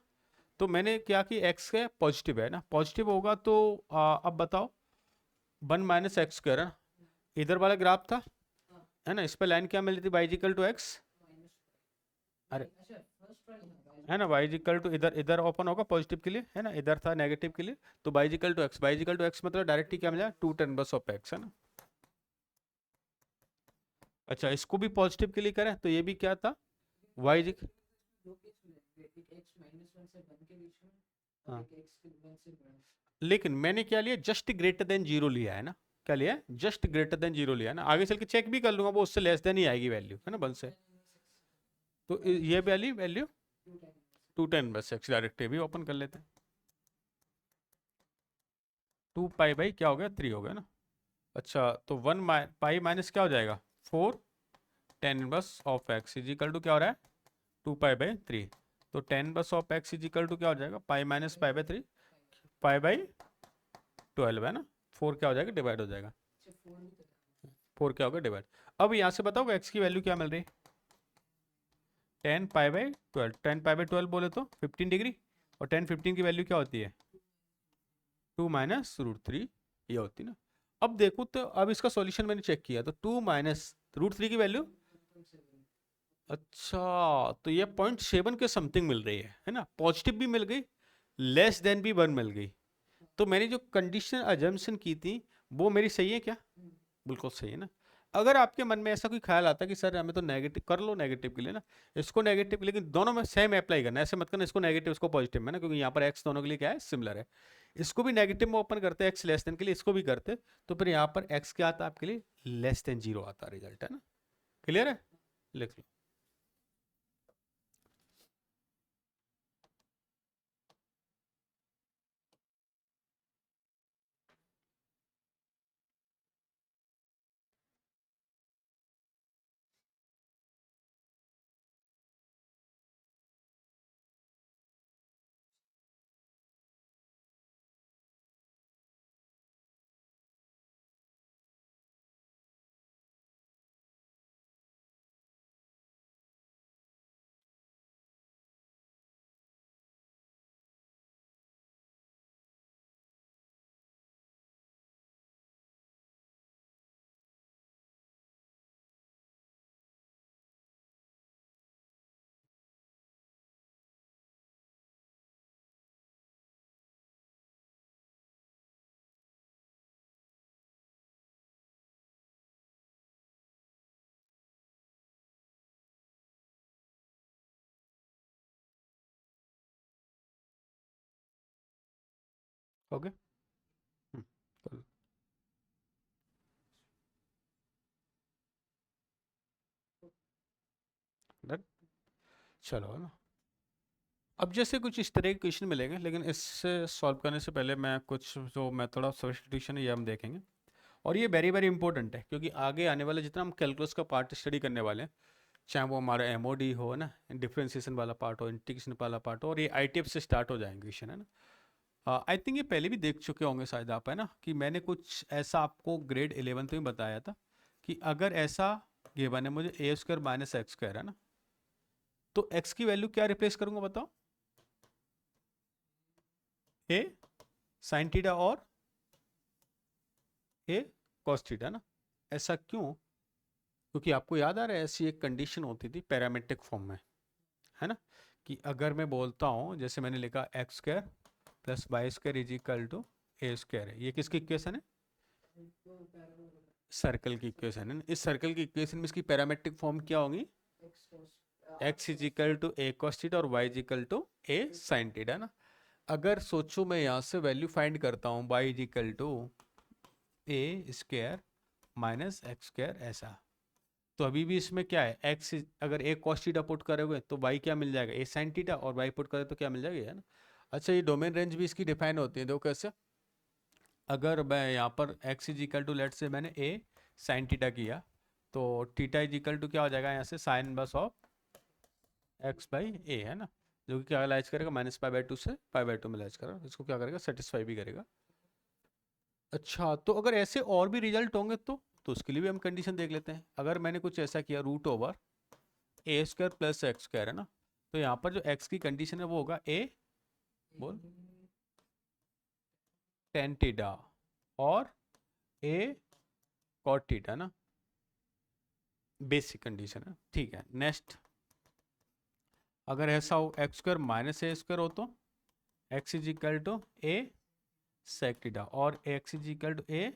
[SPEAKER 1] तो मैंने क्या कि एक्स का पॉजिटिव है ना, पॉजिटिव होगा तो अब बताओ 1 - x² है ना, इधर वाला ग्राफ था, है ना, इस पे लाइन क्या मिल रही थी, y इक्वल टू एक्स, अरे है ना, y इक्वल टू, इधर इधर ओपन होगा पॉजिटिव के लिए, है ना, इधर था नेगेटिव के लिए, तो y equal to X, y equal to X मतलब डायरेक्टली क्या मिला, 2 10 - x, है ना। अच्छा इसको भी पॉजिटिव के लिए करें तो ये भी क्या था, y इक्वल, हाँ, लेकिन मैंने क्या लिया, जस्ट ग्रेटर देन जीरो लिया है ना, क्या लिया है, जस्ट ग्रेटर देन जीरो लिया है ना, आगे चल के चेक भी कर लूंगा वो उससे लेस देन ही आएगी वैल्यू, है ना, 1 से, तो ये वैल्यू वैल्यू 2 10 - x डायरेक्ट भी ओपन कर लेते हैं, 2π/, क्या हो गया, 3 हो गया ना। अच्छा तो 1 पाई माइनस क्या हो जाएगा, 4 10 - x इज इक्वल टू क्या हो रहा है, 2π/3, तो 10 - x इज इक्वल टू क्या हो जाएगा, पाई माइनस पाई/3, पाई/12 है ना, 4 क्या हो जाएगा, डिवाइड हो जाएगा, 4 क्या होगा, डिवाइड। अब यहाँ से बताओ एक्स की वैल्यू क्या मिल रही है, 10π/12, 10π/12 बोले तो 15 डिग्री, और 10 15 की वैल्यू क्या होती है, 2 - √3, ये होती है ना। अब देखो तो अब इसका सॉल्यूशन मैंने चेक किया तो 2 - √3 की वैल्यू, अच्छा तो ये 0.7 के समथिंग मिल रही है ना, पॉजिटिव भी मिल गई, लेस देन भी 1 मिल गई, तो मैंने जो कंडीशन अजम्पशन की थी वो मेरी सही है क्या, बिल्कुल सही है ना। अगर आपके मन में ऐसा कोई ख्याल आता है कि सर हमें तो नेगेटिव कर लो, नेगेटिव के लिए ना, इसको नेगेटिव, लेकिन दोनों में सेम अप्लाई करना, ऐसे मत करना इसको नेगेटिव इसको पॉजिटिव में ना, क्योंकि यहाँ पर एक्स दोनों के लिए क्या है, सिमिलर है। इसको भी नेगेटिव में ओपन करते हैं एक्स लेस देन के लिए, इसको भी करते, तो फिर यहाँ पर एक्स क्या आता है आपके लिए, लेस देन जीरो आता रिजल्ट, है ना, क्लियर है, लिख लो। ओके। cool. Done? चलो है ना। अब जैसे कुछ इस तरह के क्वेश्चन मिलेंगे, लेकिन इससे सॉल्व करने से पहले मैं कुछ जो मेथड ऑफ सब्स्टिट्यूशन है ये हम देखेंगे। और ये वेरी वेरी इंपॉर्टेंट है, क्योंकि आगे आने वाले जितना हम कैलकुलस का पार्ट स्टडी करने वाले हैं, चाहे वो हमारा एमओडी हो ना, डिफरेंशिएशन वाला पार्ट हो, इंटीग्रेशन वाला पार्ट हो, और ये आईटीएफ से स्टार्ट हो जाएंगे क्वेश्चन, है ना। आई थिंक ये पहले भी देख चुके होंगे शायद आप, है ना, कि मैंने कुछ ऐसा आपको ग्रेड 11th में बताया था कि अगर ऐसा गिवन है मुझे ए स्क्वायर माइनस एक्स स्क्वायर, है ना, तो एक्स की वैल्यू क्या रिप्लेस करूंगा बताओ? ए साइन थीटा और ए कॉस थीटा ना। ऐसा क्यों? क्योंकि आपको याद आ रहा है ऐसी एक कंडीशन होती थी पैरामेट्रिक फॉर्म में, है ना, कि अगर मैं बोलता हूँ जैसे मैंने लिखा X square plus Y square is equal to A square है, ये किसकी इक्वेशन है? सर्कल की इक्वेशन है। इस सर्कल की इक्वेशन में इसकी पैरामेट्रिक फॉर्म क्या होगी? X is equal to a cos theta और y is equal to a sine theta ना। अगर सोचो मैं यहाँ से वैल्यू फाइंड करता हूँ Y is equal to A square minus X square ऐसा, तो अभी भी इसमें क्या है, एक्स अगर ए कॉस थीटा पुट करोगे तो वाई क्या मिल जाएगा? ए साइन थीटा, और वाई पुट करोगे तो क्या मिल जाएगा, है ना। अच्छा, ये डोमेन रेंज भी इसकी डिफाइन होती है, देखो कैसे। अगर मैं यहाँ पर X is equal to let say मैंने ए साइन थीटा किया, तो थीटा इज इक्वल टू क्या हो जाएगा यहाँ से? साइन बस ऑफ एक्स बाई ए, है ना, जो कि क्या लाइज करेगा? माइनस पाई बाई टू से पाई बाई टू में लाइज करेगा, इसको क्या करेगा? सेटिस्फाई भी करेगा। अच्छा, तो अगर ऐसे और भी रिजल्ट होंगे तो उसके लिए भी हम कंडीशन देख लेते हैं। अगर मैंने कुछ ऐसा किया रूट ओवर ए स्क्वायर प्लस एक्स स्क्वायर, है ना, तो यहाँ पर जो एक्स की कंडीशन है वो होगा ए बोल टेन थीटा और ए कॉट थीटा ना, बेसिक कंडीशन है। ठीक है, नेक्स्ट अगर ऐसा हो x square minus a square हो तो x is equal to a sec theta और x is equal to a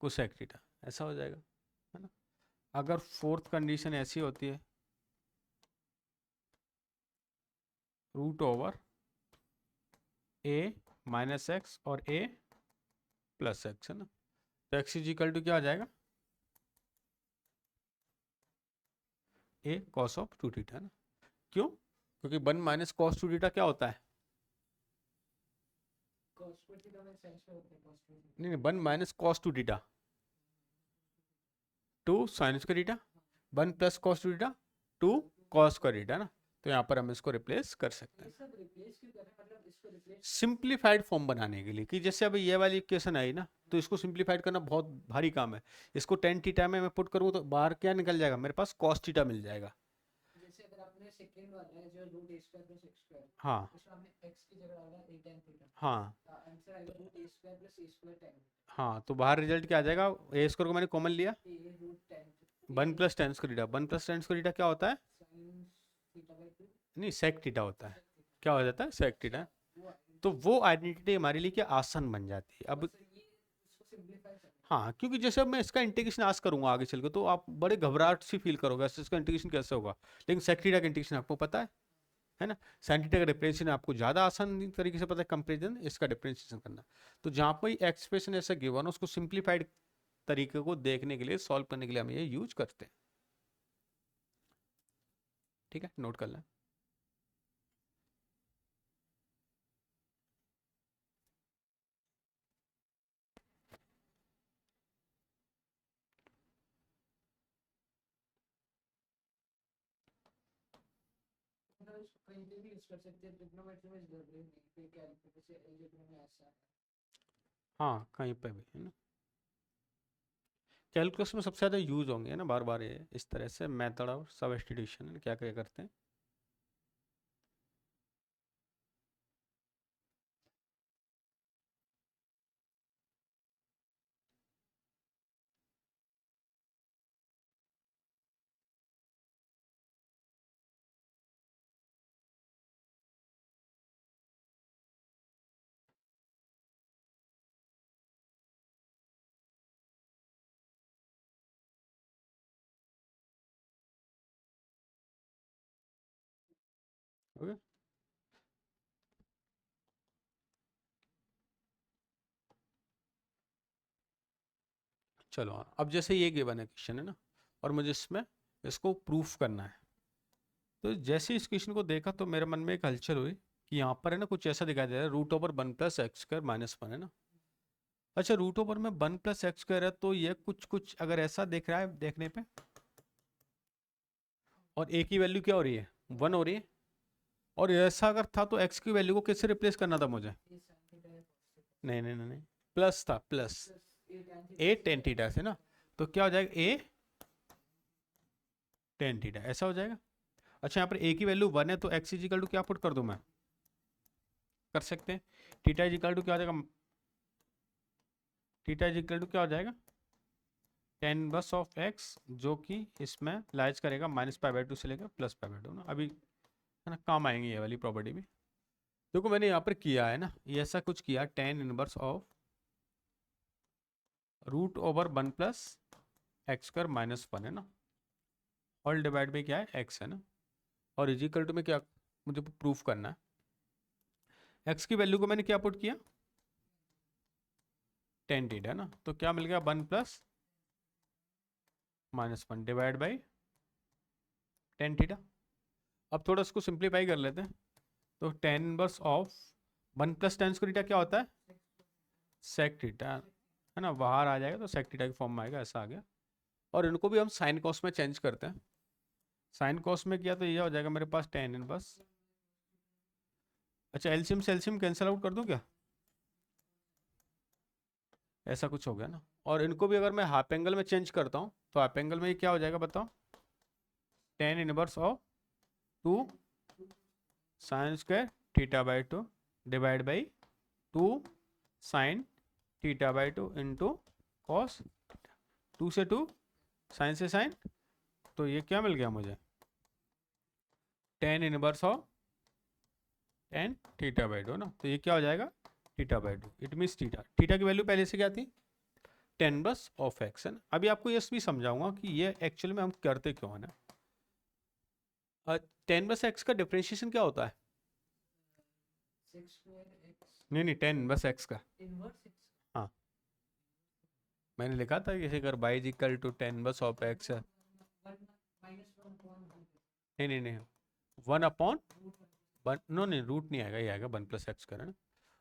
[SPEAKER 1] cosec theta, ऐसा हो जाएगा, है ना। अगर फोर्थ कंडीशन ऐसी होती है रूट ओवर ए माइनस एक्स और ए प्लस एक्स, है ना, तो एक्स इज इक्वल टू क्या आ जाएगा? ए कॉस ऑफ टू थीटा, है ना। क्यों? क्योंकि one minus cos two theta क्या होता है? नहीं नहीं, one minus cos two theta two sine square theta, one plus cos two theta two cos square theta ना। तो यहाँ पर हम इसको रिप्लेस कर सकते हैं सिंप्लीफाइड फॉर्म बनाने के लिए, कि जैसे अभी ये वाली इक्वेशन आई ना, तो इसको सिंप्लीफाइड करना बहुत भारी काम है। इसको टेन थीटा में मैं पुट करूँ तो बाहर क्या निकल जाएगा मेरे पास? कॉस थीटा मिल जाएगा। जैसे अगर आपने सेकंड वाला है जो रूट ए स्क्वायर प्लस एक्स स्क्वायर, हाँ, उसमें आपने एक्स की जगह डाला ए tan थीटा, हाँ, आंसर आएगा रूट ए स्क्वायर प्लस ए स्क्वायर tan। हाँ, तो बाहर रिजल्ट क्या आ जाएगा? ए स्क्वायर को मैंने कॉमन लिया, one plus tan square theta, one plus tan square theta क्या होता है? नहीं, सेक थीटा होता है। क्या हो जाता है? Sec theta. तो वो आइडेंटिटी हमारे लिए क्या आसान बन जाती है अब। हाँ, क्योंकि जैसे अब मैं इसका इंटीग्रेशन आज करूंगा आगे चल के, तो आप बड़े घबराहट सी फील करोगे इसका इंटीग्रेशन कैसे होगा, लेकिन सेक थीटा का इंटीग्रेशन आपको पता है ना। साइन थीटा का डिफरेंशिएशन आपको ज़्यादा आसान तरीके से पता है कंपेरिजन इसका डिफरेंशिएशन करना। तो जहाँ पर एक्सप्रेशन ऐसा गिवन हो उसको सिंप्लीफाइड तरीके को देखने के लिए, सॉल्व करने के लिए हम ये यूज करते हैं। ठीक है, नोट कर लें। हाँ, कहीं पे भी, है ना। कैलकुलस में सबसे ज़्यादा यूज होंगे ना बार बार ये इस तरह से मेथड और सब्स्टिट्यूशन क्या क्या करते हैं। ओके। चलो हाँ, अब जैसे ये गिवन है क्वेश्चन है ना, और मुझे इसमें इसको प्रूफ करना है। तो जैसे इस क्वेश्चन को देखा तो मेरे मन में एक हलचल हुई कि यहाँ पर है ना कुछ ऐसा दिखाई दे रहा है, root over one plus X square minus one है ना। अच्छा, रूट ओवर में वन प्लस एक्स स्क्वायर है, तो ये कुछ कुछ अगर ऐसा देख रहा है देखने पे, और ए की वैल्यू क्या हो रही है, वन हो रही है, और ऐसा अगर था तो एक्स की वैल्यू को किससे रिप्लेस करना था मुझे? नहीं नहीं नहीं नहीं, प्लस था, प्लस ए टेन थीटा से ना, तो क्या हो जाएगा, ए टेन थीटा ऐसा हो जाएगा। अच्छा, यहाँ पर ए की वैल्यू वन है तो एक्स इजिकल टू क्या पुट कर दूं मैं, कर सकते हैं, थीटा इजिकल टू क्या हो जाएगा, थीटा इजिकल टू क्या हो जाएगा, टेन इनवर्स ऑफ एक्स, जो कि इसमें लाइज करेगा माइनस पाई बाई टू से लेकर प्लस पाई बाई टू ना। अभी है ना काम आएंगे ये वाली प्रॉपर्टी भी। देखो मैंने यहाँ पर किया है ना, ये ऐसा कुछ किया, tan inverse of root over one plus X square minus one है ना, ऑल डिवाइड बाई क्या है, एक्स है ना, और इजिकल टू में क्या मुझे प्रूफ करना है, एक्स की वैल्यू को मैंने क्या पुट किया, टेन थीटा ना, तो क्या मिल गया, one plus minus one divide by tan theta. अब थोड़ा इसको सिंप्लीफाई कर लेते हैं, तो ten inverse of one plus tan square theta क्या होता है, सेक थीटा है ना, बाहर आ जाएगा तो सेक थीटा की फॉर्म में आएगा, ऐसा आ गया। और इनको भी हम साइन कॉस में चेंज करते हैं, साइन कॉस में किया तो ये हो जाएगा मेरे पास टेन इनवर्स, अच्छा एलसीएम से एलसीएम कैंसिल आउट कर दूं क्या, ऐसा कुछ हो गया ना। और इनको भी अगर मैं हाफ एंगल में चेंज करता हूँ तो हाफ एंगल में ये क्या हो जाएगा बताओ, tan inverse of two sine square theta by two divide by two sine theta by two into cos, two से टू साइन से साइन, तो ये क्या मिल गया मुझे, tan inverse of tan theta by two ना, तो ये क्या हो जाएगा, theta by two, it means theta, theta की वैल्यू पहले से क्या थी, टेन बस ऑफ एक्स है ना। अभी आपको ये भी समझाऊंगा कि ये एक्चुअली में हम करते क्यों है ना। टेन बस एक्स का डिफरेंशिएशन क्या होता है, नहीं नहीं, टेन बस एक्स का, हाँ मैंने लिखा था कि अगर बाई इक्वल टू टेन बस ऑफ एक्स है, नहीं नहीं नहीं, वन अपॉन वन, नो नहीं रूट नहीं आएगा, ये आएगा वन प्लस एक्स का ना।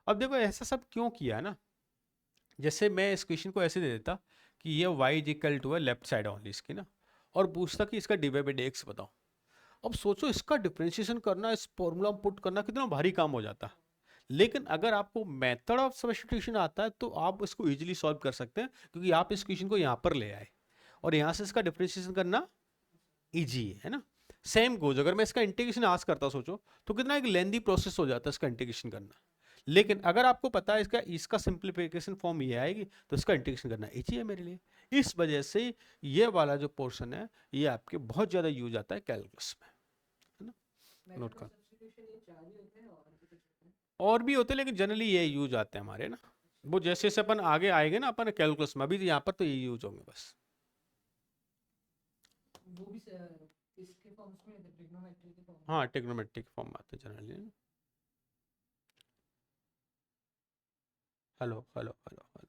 [SPEAKER 1] अब देखो ऐसा सब क्यों किया है ना, जैसे मैं इस क्वेश्चन को ऐसे दे देता कि ये y इज इक्वल टू है लेफ्ट साइड ओनली इसकी ना, और पूछता कि इसका डिवाइड बाई एक्स बताओ। अब सोचो इसका डिफरेंशिएशन करना, इस फॉर्मूला में पुट करना कितना भारी काम हो जाता। लेकिन अगर आपको मेथड ऑफ सब्स्टिट्यूशन आता है तो आप इसको इजीली सॉल्व कर सकते हैं, क्योंकि आप इस क्वेश्चन को यहाँ पर ले आए और यहाँ से इसका डिफरेंशिएशन करना इजी है ना। सेम गोज अगर मैं इसका इंटीग्रेशन आज करता सोचो तो कितना एक लेंदी प्रोसेस हो जाता है इसका इंटीग्रेशन करना। लेकिन अगर आपको पता है इसका इसका सिंप्लीफिकेशन फॉर्म ये आएगी तो इसका इंटीग्रेशन करना इजी है मेरे लिए। इस वजह से ये वाला जो पोर्शन है ये आपके बहुत ज़्यादा यूज आता है कैलकुलस में, है ना, नोट कर। और भी होते हैं लेकिन जनरली ये यूज आते हैं हमारे ना, वो जैसे जैसे अपन आगे आएंगे ना अपन कैलकुलस में, अभी तो यहाँ पर तो ये यूज होंगे बस। हाँ ट्रिग्नोमेट्रिक फॉर्म आते हैं generally. Hello hello hello hello.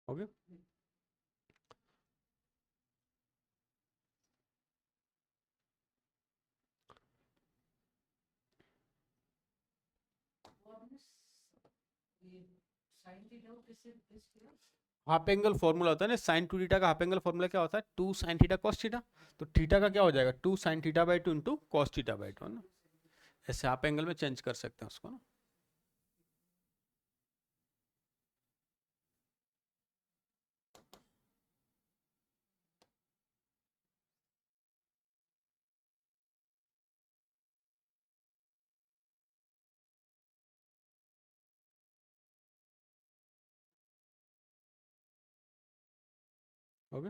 [SPEAKER 1] Okay half angle formula होता है ना साइन टू थीटा का, हाफ एंगल फॉर्मूला क्या होता है, two sine theta cos theta. तो थीटा का क्या हो जाएगा, two sine theta by two into cos theta by two, है ना। ऐसे हाफ एंगल में चेंज कर सकते हैं उसको ना। ओके।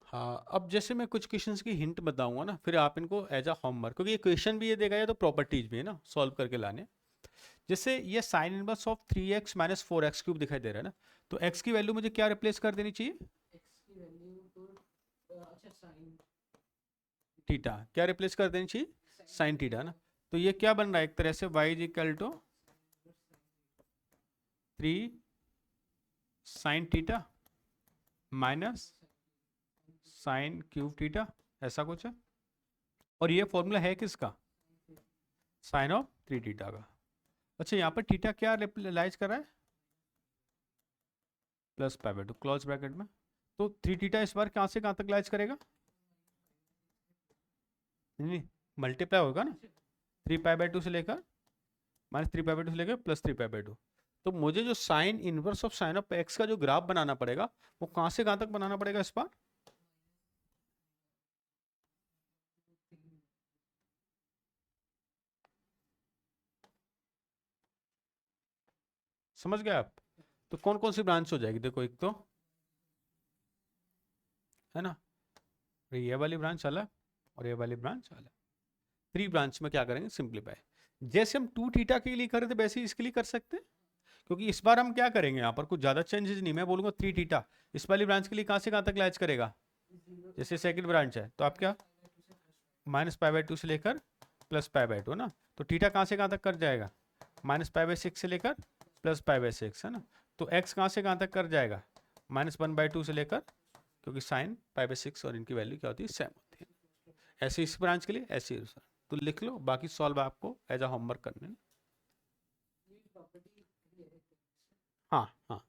[SPEAKER 1] हाँ, अब जैसे मैं कुछ क्वेश्चंस की हिंट बताऊंगा ना, फिर आप इनको एज अ होमवर्क, क्योंकि ये क्वेश्चन भी ये देगा या तो प्रॉपर्टीज भी है ना, सॉल्व करके लाने। जैसे ये sign inverse of 3x minus 4x cube दिखाई दे रहा है ना, तो x की वैल्यू मुझे क्या रिप्लेस कर देनी चाहिए, थीटा। क्या रिप्लेस कर देनी चाहिए, साइन थीटा ना। तो ये क्या बन रहा है, एक तरह से y is equal to 3 sine theta minus sine cube theta, ऐसा कुछ है। और ये फॉर्मूला है किसका, साइन ऑफ 3 थीटा का। अच्छा, यहाँ पर थीटा क्या रिप्लाइज कर रहा है, plus pi by two close bracket में। तो 3 थीटा इस बार कहाँ से कहाँ तक लाइज करेगा, नहीं मल्टीप्लाई होगा ना, 3 पाई बाय टू से लेकर माइनस 3 पाई बाय टू से लेकर प्लस 3 पाई बाय टू। तो मुझे जो sign inverse of sine of X का जो ग्राफ बनाना पड़ेगा, वो कहाँ से कहाँ तक बनाना पड़ेगा इस बार, समझ गए आप। तो कौन कौन सी ब्रांच हो जाएगी, देखो एक तो है ना, ये वाली ब्रांच अलग और ये वाली ब्रांच अलग। 3 ब्रांच में क्या करेंगे, सिंप्लीफाई। जैसे हम 2 थीटा के लिए कर रहे थे वैसे ही इसके लिए कर सकते हैं, क्योंकि इस बार हम क्या करेंगे, यहाँ पर कुछ ज्यादा चेंजेस नहीं, मैं बोलूंगा 3 थीटा इस वाली ब्रांच के लिए कहाँ से कहाँ तक लैच करेगा, जैसे सेकंड ब्रांच है तो आप क्या माइनस पाई बाय टू से लेकर प्लस पाई बाय टू ना। तो थीटा कहाँ से कहाँ तक कर जाएगा, माइनस पाई बाय सिक्स से लेकर प्लस पाई बाय सिक्स, है ना। तो एक्स कहाँ से कहाँ तक कर जाएगा, माइनस वन बाई टू से लेकर, क्योंकि साइन पाई बाय सिक्स और इनकी वैल्यू क्या होती है, सेम होती है। ऐसे इस ब्रांच के लिए ऐसे ही। तो लिख लो, बाकी सॉल्व आपको एज अ होमवर्क करने हैं। हाँ हाँ।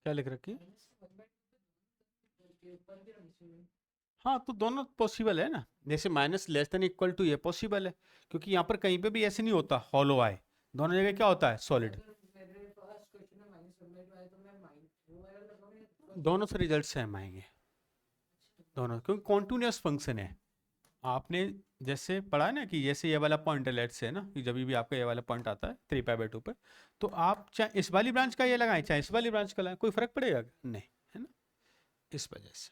[SPEAKER 1] क्या लिख रखी है, हाँ तो दोनों पॉसिबल है ना, जैसे minus less than equal to ये पॉसिबल है, क्योंकि यहाँ पर कहीं पे भी ऐसे नहीं होता हॉलो आए, दोनों जगह क्या होता है सॉलिड। दोनों से रिजल्ट सेम आएंगे, दोनों, क्योंकि कॉन्टिन्यूस फंक्शन है। आपने जैसे पढ़ा है ना कि जैसे ये वाला पॉइंट है, लेट से ना, कि जब भी आपका ये वाला पॉइंट आता है 3 पाई बाय 2 पे, तो आप चाहे इस वाली ब्रांच का ये लगाएं चाहे इस वाली ब्रांच का लगाएं, कोई फर्क पड़ेगा नहीं, है ना। इस वजह से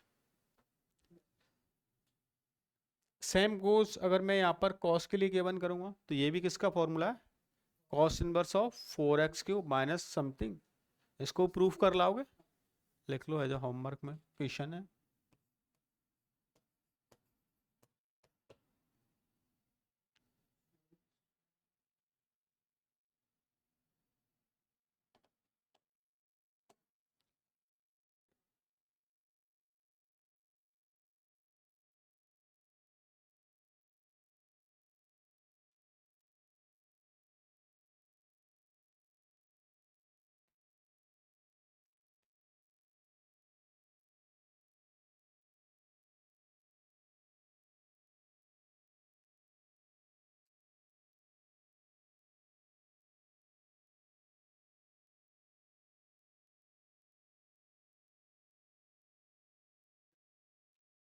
[SPEAKER 1] सेम गोस, अगर मैं यहाँ पर कॉस के लिए गिवन करूंगा तो ये भी किसका फॉर्मूला है, cos inverse of 4x cube minus something. इसको प्रूफ कर लाओगे, लिख लो एज अ होमवर्क में, क्वेश्चन है।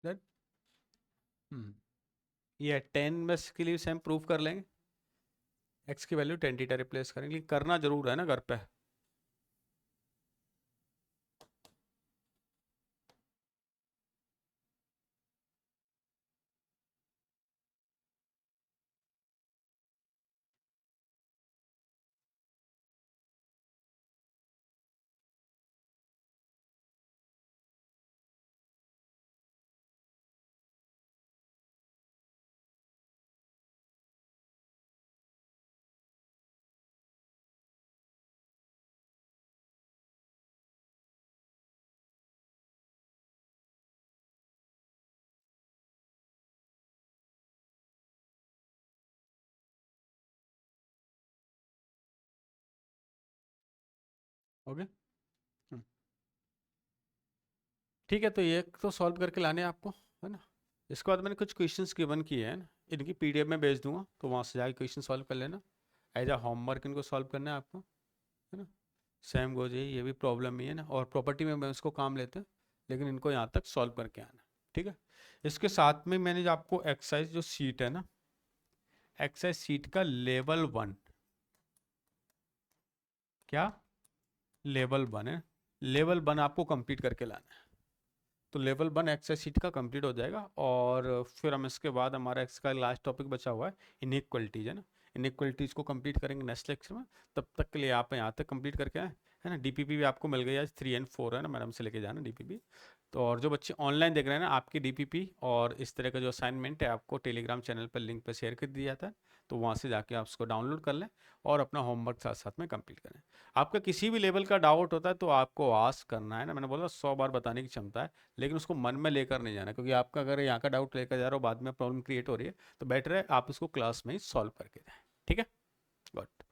[SPEAKER 1] दैट ये 10 में के लिए सेम प्रूव कर लेंगे, एक्स की वैल्यू 10 थीटा रिप्लेस करेंगे, करना जरूर है ना घर पे। ओके, ठीक है, तो ये तो सॉल्व करके लाने हैं आपको, है ना। इसके बाद मैंने कुछ क्वेश्चंस गिवन किए हैं ना, इनकी पीडीएफ में भेज दूंगा, तो वहाँ से जाके क्वेश्चन सॉल्व कर लेना, एज अ होमवर्क इनको सॉल्व करना है आपको, है ना। सेम गोज ये भी प्रॉब्लम ही है ना, और प्रॉपर्टी में उसको काम लेते हैं, लेकिन इनको यहाँ तक सॉल्व करके आना, ठीक है। इसके साथ में मैंने जो आपको एक्सरसाइज जो सीट है ना, एक्सरसाइज सीट का लेवल 1, क्या लेवल 1 है, लेवल 1 आपको कंप्लीट करके लाना है। तो लेवल 1 एक्सरसाइज सीट का कंप्लीट हो जाएगा, और फिर हम इसके बाद हमारा एक्स का लास्ट टॉपिक बचा हुआ है इनइक्वलिटीज, है ना। इनइक्वलिटीज को कंप्लीट करेंगे नेक्स्ट लेक्चर में, तब तक के लिए आप यहाँ तक कंप्लीट करके आए, है ना। डीपीपी भी आपको मिल गई आज 3 और 4, है ना, मैडम से लेके जाना डीपीपी। तो और जो बच्चे ऑनलाइन देख रहे हैं ना, आपकी डीपीपी और इस तरह का जो असाइनमेंट है आपको टेलीग्राम चैनल पर लिंक पर शेयर कर दिया जाता है, तो वहाँ से जाके आप उसको डाउनलोड कर लें और अपना होमवर्क साथ साथ में कंप्लीट करें। आपका किसी भी लेवल का डाउट होता है तो आपको आस्क करना है ना, मैंने बोला 100 बार बताने की क्षमता है, लेकिन उसको मन में लेकर नहीं जाना, क्योंकि आपका अगर यहाँ का डाउट लेकर जा रहा हो बाद में प्रॉब्लम क्रिएट हो रही है, तो बेटर है आप उसको क्लास में ही सॉल्व करके जाएं, ठीक है। गुड।